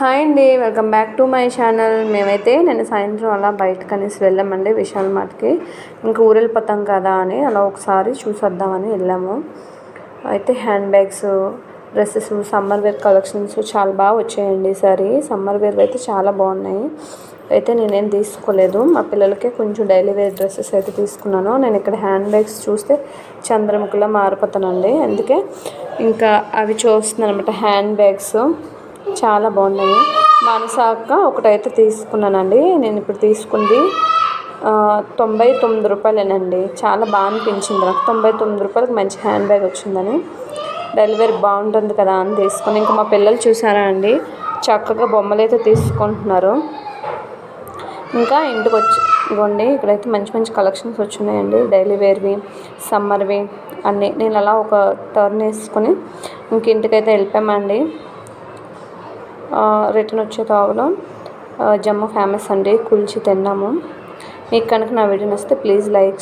Hi అండి, welcome back to my channel. మేమైతే నేను సాయంత్రం అలా బయటకు అనేసి వెళ్ళామండి విశాల్ మార్ట్కి. ఇంకా ఊరెళ్ళిపోతాం కదా అని అలా ఒకసారి చూసొద్దామని వెళ్ళాము. అయితే hand bags, dresses, summer wear collections చాలా బాగా వచ్చాయండి. ఈసారి సమ్మర్ వేర్ అయితే చాలా బాగున్నాయి. అయితే నేనేం తీసుకోలేదు, మా పిల్లలకే కొంచెం డైలీ వేర్ డ్రెస్సెస్ అయితే తీసుకున్నాను. నేను ఇక్కడ హ్యాండ్ బ్యాగ్స్ చూస్తే చంద్రముఖిలా మారిపోతానండి. అందుకే ఇంకా అవి చూస్తున్నాను అనమాట. హ్యాండ్ బ్యాగ్స్ చాలా బాగున్నాయి. మనసాక ఒకటైతే తీసుకున్నానండి. నేను ఇప్పుడు తీసుకుంది 99 రూపాయలేనండి. చాలా బాగా అనిపించింది నాకు. 99 రూపాయలకి మంచి హ్యాండ్ బ్యాగ్ వచ్చిందని, డెలివరీ బాగుంటుంది కదా అని తీసుకుని, ఇంకా మా పిల్లలు చూసారా అండి, చక్కగా బొమ్మలు అయితే తీసుకుంటున్నారు. ఇంకా ఇంటికి వచ్చి ఇవ్వండి, ఇక్కడైతే మంచి మంచి కలెక్షన్స్ వచ్చినాయండి. డైలీ వేర్వి, సమ్మర్వి అన్నీ. నేను అలా ఒక టర్న్ వేసుకొని ఇంక ఇంటికైతే వెళ్ళిపోయామండి. రిటర్న్ వచ్చే తావులో జమ్మూ ఫేమస్ అండి, కుల్చి తిన్నాము. మీకు కనుక నా వీడియో నచ్చితే ప్లీజ్ లైక్